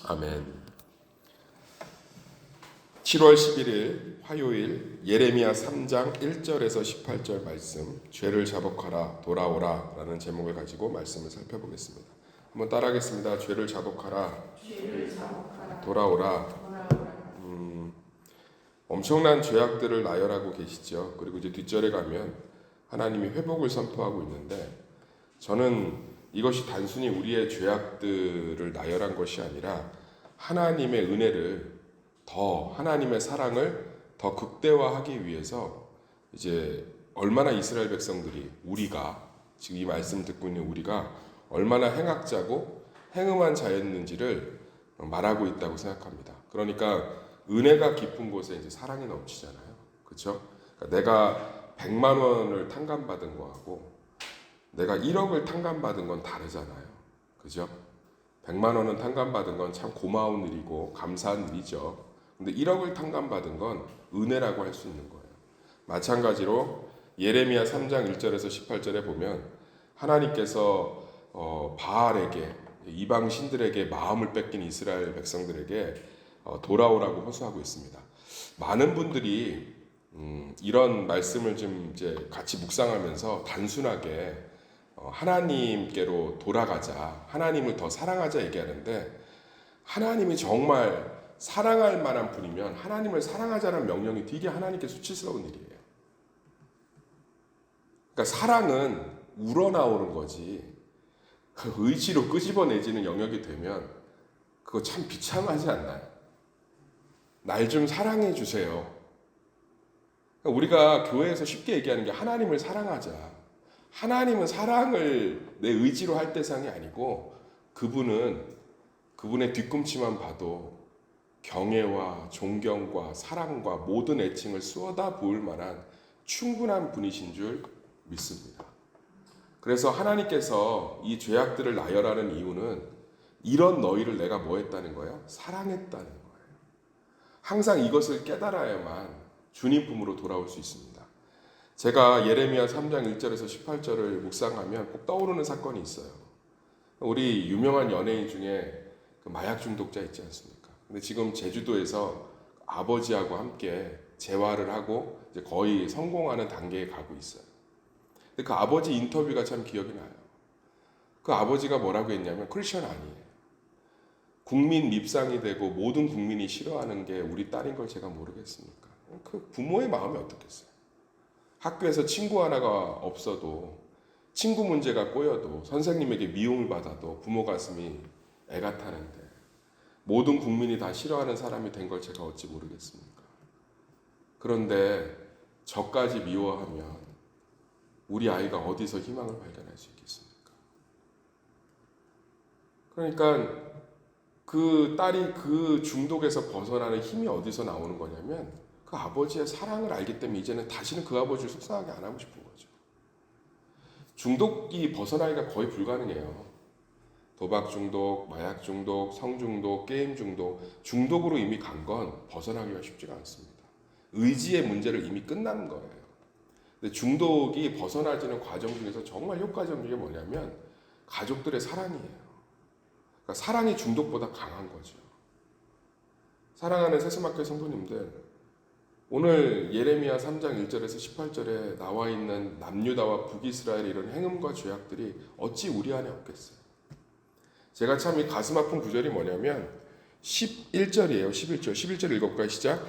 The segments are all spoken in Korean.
아멘. 7월 11일 화요일 예레미야 3장 1절에서 18절 말씀, 죄를 자복하라 돌아오라 라는 제목을 가지고 말씀을 살펴보겠습니다. 한번 따라하겠습니다. 죄를 자복하라, 돌아오라. 엄청난 죄악들을 나열하고 계시죠. 그리고 이제 뒷절에 가면 하나님이 회복을 선포하고 있는데, 저는 이것이 단순히 우리의 죄악들을 나열한 것이 아니라 하나님의 은혜를 하나님의 사랑을 더 극대화하기 위해서 이제 얼마나 이스라엘 백성들이, 우리가 지금 이 말씀 듣고 있는 우리가 얼마나 행악자고 행음한 자였는지를 말하고 있다고 생각합니다. 그러니까 은혜가 깊은 곳에 이제 사랑이 넘치잖아요. 그렇죠? 그러니까 내가 100만 원을 탕감받은 거하고 내가 1억을 탕감받은 건 다르잖아요. 그죠? 100만 원은 탕감받은 건 참 고마운 일이고 감사한 일이죠. 근데 1억을 탕감받은 건 은혜라고 할 수 있는 거예요. 마찬가지로 예레미야 3장 1절에서 18절에 보면 하나님께서 바알에게, 이방 신들에게 마음을 뺏긴 이스라엘 백성들에게 돌아오라고 호소하고 있습니다. 많은 분들이 이런 말씀을 좀 이제 같이 묵상하면서 단순하게 하나님께로 돌아가자, 하나님을 더 사랑하자 얘기하는데, 하나님이 정말 사랑할 만한 분이면 하나님을 사랑하자는 명령이 되게 하나님께 수치스러운 일이에요. 그러니까 사랑은 우러나오는 거지, 의지로 끄집어내지는 영역이 되면 그거 참 비참하지 않나요? 날 좀 사랑해 주세요. 우리가 교회에서 쉽게 얘기하는 게 하나님을 사랑하자. 하나님은 사랑을 내 의지로 할 대상이 아니고, 그분의 뒤꿈치만 봐도 경애와 존경과 사랑과 모든 애칭을 쏟아 부을 만한 충분한 분이신 줄 믿습니다. 그래서 하나님께서 이 죄악들을 나열하는 이유는 이런 너희를 내가 뭐 했다는 거예요? 사랑했다는 거예요. 항상 이것을 깨달아야만 주님 품으로 돌아올 수 있습니다. 제가 예레미야 3장 1절에서 18절을 묵상하면 꼭 떠오르는 사건이 있어요. 우리 유명한 연예인 중에 그 마약 중독자 있지 않습니까? 근데 지금 제주도에서 아버지하고 함께 재활을 하고 이제 거의 성공하는 단계에 가고 있어요. 근데 그 아버지 인터뷰가 참 기억이 나요. 그 아버지가 뭐라고 했냐면, 크리스천 아니에요. 국민 밉상이 되고 모든 국민이 싫어하는 게 우리 딸인 걸 제가 모르겠습니까? 그 부모의 마음이 어떻겠어요? 학교에서 친구 하나가 없어도, 친구 문제가 꼬여도, 선생님에게 미움을 받아도 부모 가슴이 애가 타는데 모든 국민이 다 싫어하는 사람이 된 걸 제가 어찌 모르겠습니까? 그런데 저까지 미워하면 우리 아이가 어디서 희망을 발견할 수 있겠습니까? 그러니까 그 딸이 그 중독에서 벗어나는 힘이 어디서 나오는 거냐면, 그 아버지의 사랑을 알기 때문에 이제는 다시는 그 아버지를 속상하게 안 하고 싶은 거죠. 중독이 벗어나기가 거의 불가능해요. 도박 중독, 마약 중독, 성 중독, 게임 중독, 중독으로 이미 간 건 벗어나기가 쉽지가 않습니다. 의지의 문제를 이미 끝난 거예요. 근데 중독이 벗어나지는 과정 중에서 정말 효과적인 게 뭐냐면 가족들의 사랑이에요. 그러니까 사랑이 중독보다 강한 거죠. 사랑하는 세스마켓 성도님들, 오늘 예레미야 3장 1절에서 18절에 나와 있는 남유다와 북이스라엘의 이런 행음과 죄악들이 어찌 우리 안에 없겠어요? 제가 참 이 가슴 아픈 구절이 뭐냐면 11절이에요. 11절 읽어볼까요? 시작.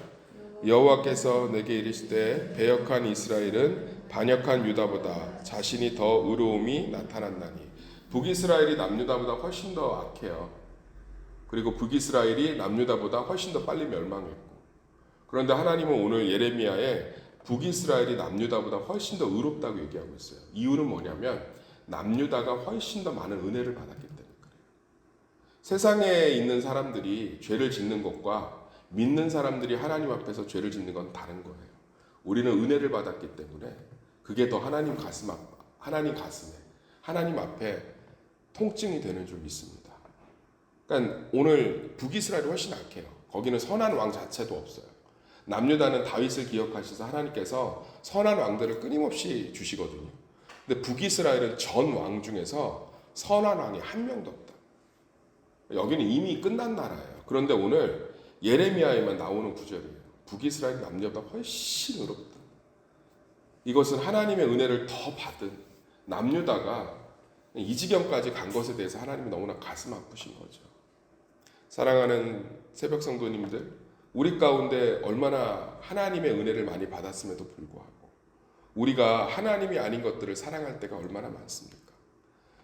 여호와께서 내게 이르시되 배역한 이스라엘은 반역한 유다보다 자신이 더 의로움이 나타났나니. 북이스라엘이 남유다보다 훨씬 더 악해요. 그리고 북이스라엘이 남유다보다 훨씬 더 빨리 멸망했고, 그런데 하나님은 오늘 예레미야에 북이스라엘이 남유다보다 훨씬 더 의롭다고 얘기하고 있어요. 이유는 뭐냐면 남유다가 훨씬 더 많은 은혜를 받았기 때문에 그래요. 세상에 있는 사람들이 죄를 짓는 것과 믿는 사람들이 하나님 앞에서 죄를 짓는 건 다른 거예요. 우리는 은혜를 받았기 때문에 그게 더 하나님 가슴에, 하나님 앞에 통증이 되는 줄 믿습니다. 그러니까 오늘 북이스라엘이 훨씬 악해요. 거기는 선한 왕 자체도 없어요. 남유다는 다윗을 기억하셔서 하나님께서 선한 왕들을 끊임없이 주시거든요. 근데 북이스라엘은 전 왕 중에서 선한 왕이 한 명도 없다. 여기는 이미 끝난 나라예요. 그런데 오늘 예레미야에만 나오는 구절이에요. 북이스라엘 남녀보다 훨씬 의롭다. 이것은 하나님의 은혜를 더 받은 남유다가 이 지경까지 간 것에 대해서 하나님이 너무나 가슴 아프신 거죠. 사랑하는 새벽 성도님들, 우리 가운데 얼마나 하나님의 은혜를 많이 받았음에도 불구하고 우리가 하나님이 아닌 것들을 사랑할 때가 얼마나 많습니까?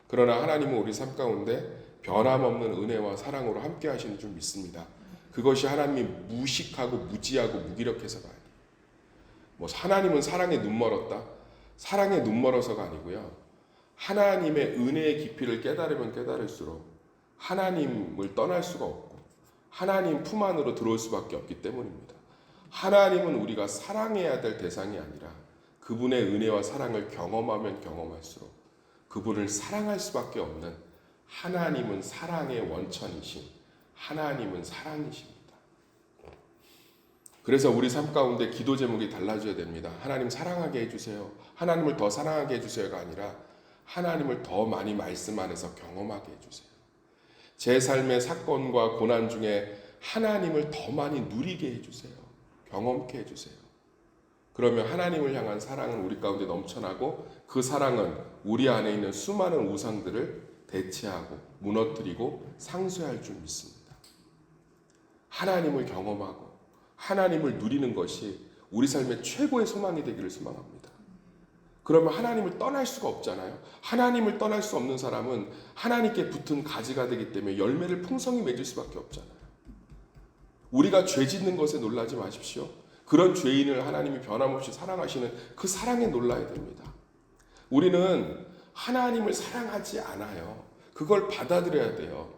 그러나 하나님은 우리 삶 가운데 변함없는 은혜와 사랑으로 함께 하시는 줄 믿습니다. 그것이 하나님이 무식하고 무지하고 무기력해서가 아니에요. 뭐 하나님은 사랑에 눈멀었다? 사랑에 눈멀어서가 아니고요. 하나님의 은혜의 깊이를 깨달으면 깨달을수록 하나님을 떠날 수가 없고 하나님 품 안으로 들어올 수밖에 없기 때문입니다. 하나님은 우리가 사랑해야 될 대상이 아니라 그분의 은혜와 사랑을 경험하면 경험할수록 그분을 사랑할 수밖에 없는 하나님은 사랑의 원천이신 하나님은 사랑이십니다. 그래서 우리 삶 가운데 기도 제목이 달라져야 됩니다. 하나님 사랑하게 해주세요. 하나님을 더 사랑하게 해주세요가 아니라 하나님을 더 많이 말씀 안에서 경험하게 해주세요. 제 삶의 사건과 고난 중에 하나님을 더 많이 누리게 해주세요. 경험케 해주세요. 그러면 하나님을 향한 사랑은 우리 가운데 넘쳐나고 그 사랑은 우리 안에 있는 수많은 우상들을 대체하고 무너뜨리고 상쇄할 줄 믿습니다. 하나님을 경험하고 하나님을 누리는 것이 우리 삶의 최고의 소망이 되기를 소망합니다. 그러면 하나님을 떠날 수가 없잖아요. 하나님을 떠날 수 없는 사람은 하나님께 붙은 가지가 되기 때문에 열매를 풍성히 맺을 수밖에 없잖아요. 우리가 죄 짓는 것에 놀라지 마십시오. 그런 죄인을 하나님이 변함없이 사랑하시는 그 사랑에 놀라야 됩니다. 우리는 하나님을 사랑하지 않아요. 그걸 받아들여야 돼요.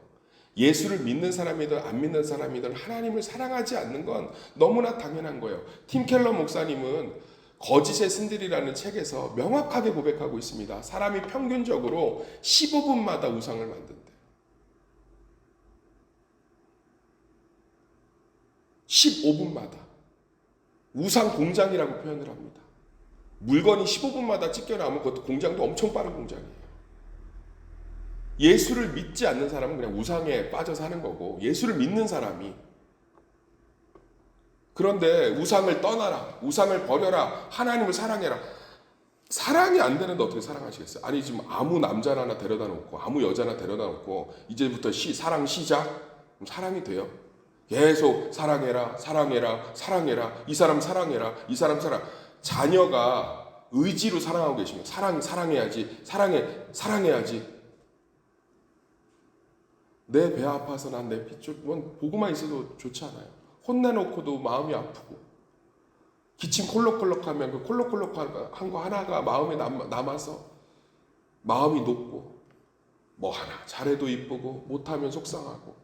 예수를 믿는 사람이든 안 믿는 사람이든 하나님을 사랑하지 않는 건 너무나 당연한 거예요. 팀 켈러 목사님은 거짓의 신들이라는 책에서 명확하게 고백하고 있습니다. 사람이 평균적으로 15분마다 우상을 만든대요. 15분마다. 우상 공장이라고 표현을 합니다. 물건이 15분마다 찢겨나오면 그것도 공장도 엄청 빠른 공장이에요. 예수를 믿지 않는 사람은 그냥 우상에 빠져 사는 거고 예수를 믿는 사람이 그런데 우상을 떠나라, 우상을 버려라, 하나님을 사랑해라. 사랑이 안 되는데 어떻게 사랑하시겠어요? 아니 지금 아무 남자를 하나 데려다 놓고 아무 여자나 데려다 놓고 이제부터 사랑 시작? 그럼 사랑이 돼요? 계속 사랑해라, 사랑해라, 사랑해라, 이 사람 사랑해라, 이 사람 사랑. 자녀가 의지로 사랑하고 계십니다. 사랑해야지, 사랑해야지. 내 배 아파서 난 내 피 보고만 있어도 좋지 않아요. 혼내놓고도 마음이 아프고 기침 콜록콜록하면 그 콜록콜록한 거 하나가 마음에 남아서 마음이 높고 뭐 하나 잘해도 이쁘고 못하면 속상하고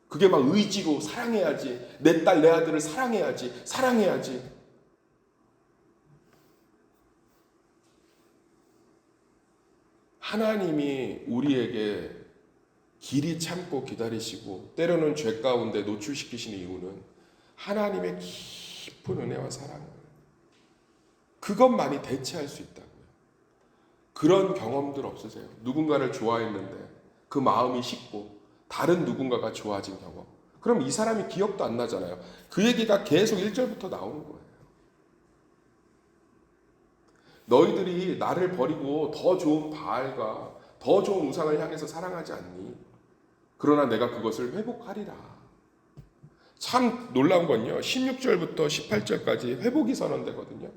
그게 막 의지로 사랑해야지 내 딸 내 아들을 사랑해야지 하나님이 우리에게 길이 참고 기다리시고 때로는 죄 가운데 노출시키시는 이유는 하나님의 깊은 은혜와 사랑을 그것만이 대체할 수 있다고요. 그런 경험들 없으세요? 누군가를 좋아했는데 그 마음이 식고 다른 누군가가 좋아진 경험. 그럼 이 사람이 기억도 안 나잖아요. 그 얘기가 계속 1절부터 나오는 거예요. 너희들이 나를 버리고 더 좋은 바알과 더 좋은 우상을 향해서 사랑하지 않니? 그러나 내가 그것을 회복하리라. 참 놀라운 건요. 16절부터 18절까지 회복이 선언되거든요.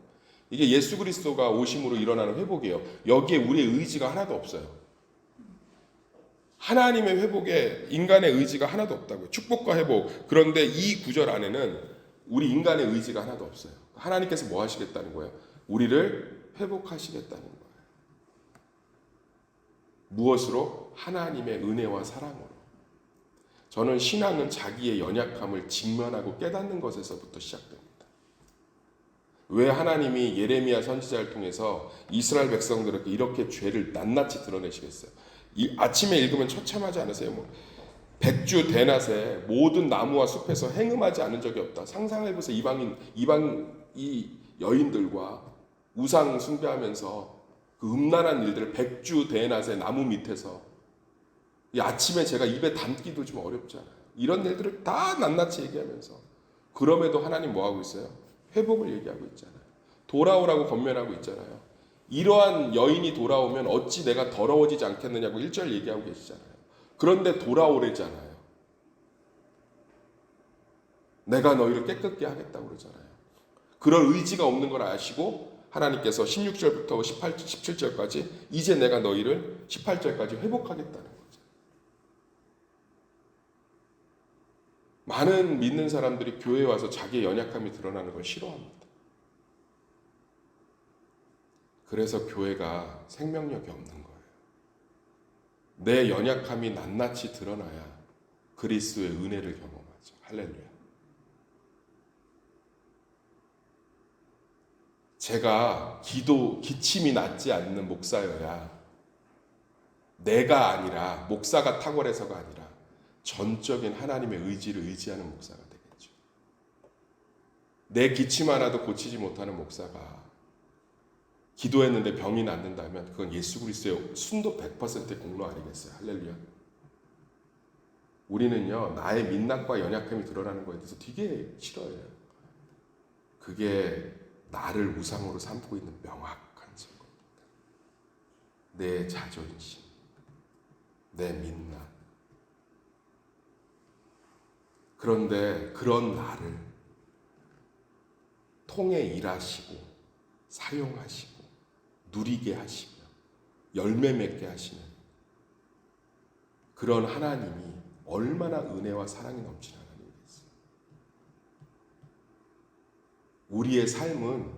이게 예수 그리스도가 오심으로 일어나는 회복이에요. 여기에 우리의 의지가 하나도 없어요. 하나님의 회복에 인간의 의지가 하나도 없다고요. 축복과 회복. 그런데 이 구절 안에는 우리 인간의 의지가 하나도 없어요. 하나님께서 뭐 하시겠다는 거예요? 우리를 회복하시겠다는 거예요. 무엇으로? 하나님의 은혜와 사랑으로. 저는 신앙은 자기의 연약함을 직면하고 깨닫는 것에서부터 시작됩니다. 왜 하나님이 예레미야 선지자를 통해서 이스라엘 백성들에게 이렇게 죄를 낱낱이 드러내시겠어요? 이 아침에 읽으면 처참하지 않으세요? 뭐 백주 대낮에 모든 나무와 숲에서 행음하지 않은 적이 없다. 상상해보세요. 이 여인들과 우상 숭배하면서 그 음란한 일들을 백주 대낮에 나무 밑에서 이 아침에 제가 입에 담기도 좀 어렵잖아요. 이런 일들을 다 낱낱이 얘기하면서 그럼에도 하나님 뭐 하고 있어요? 회복을 얘기하고 있잖아요. 돌아오라고 권면하고 있잖아요. 이러한 여인이 돌아오면 어찌 내가 더러워지지 않겠느냐고 1절 얘기하고 계시잖아요. 그런데 돌아오래잖아요. 내가 너희를 깨끗게 하겠다고 그러잖아요. 그런 의지가 없는 걸 아시고 하나님께서 16절부터 17절까지 이제 내가 너희를 18절까지 회복하겠다는 거죠. 많은 믿는 사람들이 교회에 와서 자기의 연약함이 드러나는 걸 싫어합니다. 그래서 교회가 생명력이 없는 거예요. 내 연약함이 낱낱이 드러나야 그리스도의 은혜를 경험하죠. 할렐루야. 제가 기침이 낫지 않는 목사여야 내가 아니라 목사가 탁월해서가 아니라 전적인 하나님의 의지를 의지하는 목사가 되겠죠. 내 기침 하나도 고치지 못하는 목사가 기도했는데 병이 낫는다면 그건 예수 그리스도의 순도 100%의 공로 아니겠어요. 할렐루야. 우리는요 나의 민낯과 연약함이 드러나는 거에 대해서 되게 싫어해요. 그게 나를 우상으로 삼고 있는 명확한 증거입니다. 내 자존심, 내 민낯. 그런데 그런 나를 통해 일하시고 사용하시고 누리게 하시며 열매 맺게 하시는 그런 하나님이 얼마나 은혜와 사랑이 넘치는 하나님이겠어요. 우리의 삶은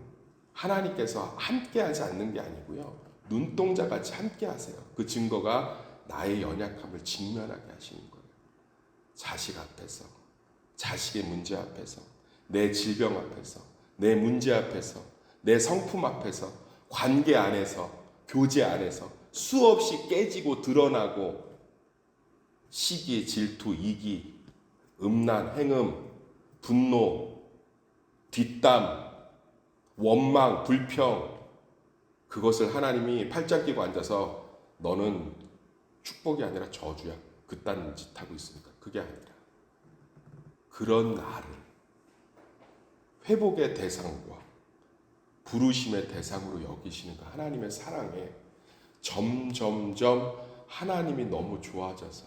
하나님께서 함께하지 않는 게 아니고요. 눈동자같이 함께하세요. 그 증거가 나의 연약함을 직면하게 하시는 거예요. 자식 앞에서, 자식의 문제 앞에서, 내 질병 앞에서, 내 문제 앞에서, 내 성품 앞에서, 관계 안에서, 교제 안에서 수없이 깨지고 드러나고 시기, 질투, 이기, 음란, 행음, 분노, 뒷담, 원망, 불평 그것을 하나님이 팔짱 끼고 앉아서 너는 축복이 아니라 저주야. 그딴 짓 하고 있으니까 그게 아니라 그런 나를 회복의 대상과 부르심의 대상으로 여기시는 그 하나님의 사랑에 점점점 하나님이 너무 좋아져서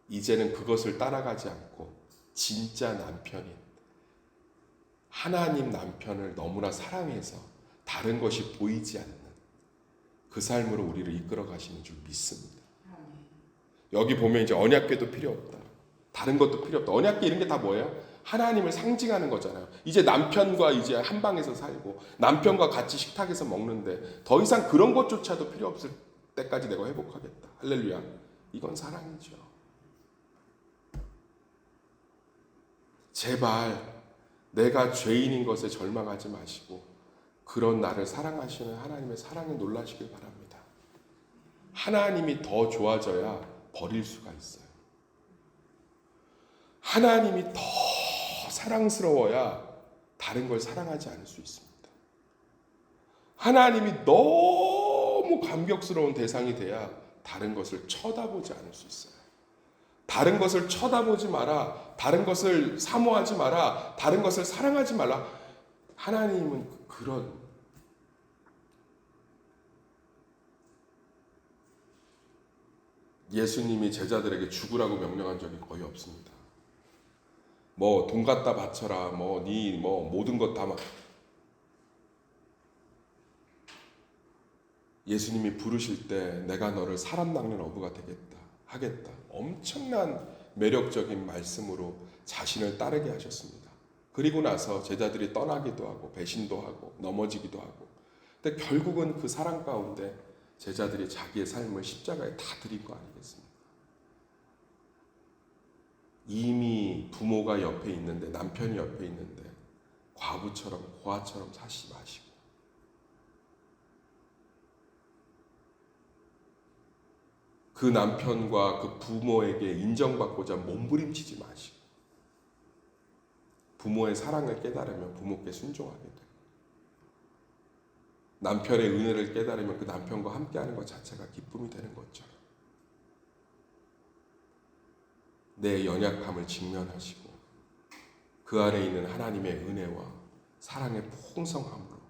이제는 그것을 따라가지 않고 진짜 남편인 하나님 남편을 너무나 사랑해서 다른 것이 보이지 않는 그 삶으로 우리를 이끌어 가시는 줄 믿습니다. 여기 보면 이제 언약궤도 필요 없다. 다른 것도 필요 없다. 언약궤 이런 게 다 뭐예요? 하나님을 상징하는 거잖아요. 이제 남편과 이제 한 방에서 살고 남편과 같이 식탁에서 먹는데 더 이상 그런 것조차도 필요 없을 때까지 내가 회복하겠다. 할렐루야. 이건 사랑이죠. 제발 내가 죄인인 것에 절망하지 마시고 그런 나를 사랑하시는 하나님의 사랑에 놀라시길 바랍니다. 하나님이 더 좋아져야 버릴 수가 있어요. 하나님이 더 사랑스러워야 다른 걸 사랑하지 않을 수 있습니다. 하나님이 너무 감격스러운 대상이 돼야 다른 것을 쳐다보지 않을 수 있어요. 다른 것을 쳐다보지 마라. 다른 것을 사모하지 마라. 다른 것을 사랑하지 말라. 하나님은 그런 예수님이 제자들에게 죽으라고 명령한 적이 거의 없습니다. 뭐 돈 갖다 바쳐라. 네 모든 것 다 막 예수님이 부르실 때 내가 너를 사람 낚는 어부가 되겠다. 하겠다. 엄청난 매력적인 말씀으로 자신을 따르게 하셨습니다. 그리고 나서 제자들이 떠나기도 하고 배신도 하고 넘어지기도 하고 근데 결국은 그 사랑 가운데 제자들이 자기의 삶을 십자가에 다 드린 거 아니겠습니까? 이미 부모가 옆에 있는데 남편이 옆에 있는데 과부처럼 고아처럼 사시지 마시고 그 남편과 그 부모에게 인정받고자 몸부림치지 마시고 부모의 사랑을 깨달으면 부모께 순종하게 돼요. 남편의 은혜를 깨달으면 그 남편과 함께하는 것 자체가 기쁨이 되는 것처럼 내 연약함을 직면하시고 그 안에 있는 하나님의 은혜와 사랑의 풍성함으로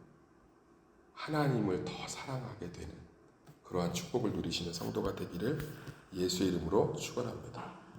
하나님을 더 사랑하게 되는 그러한 축복을 누리시는 성도가 되기를 예수의 이름으로 축원합니다.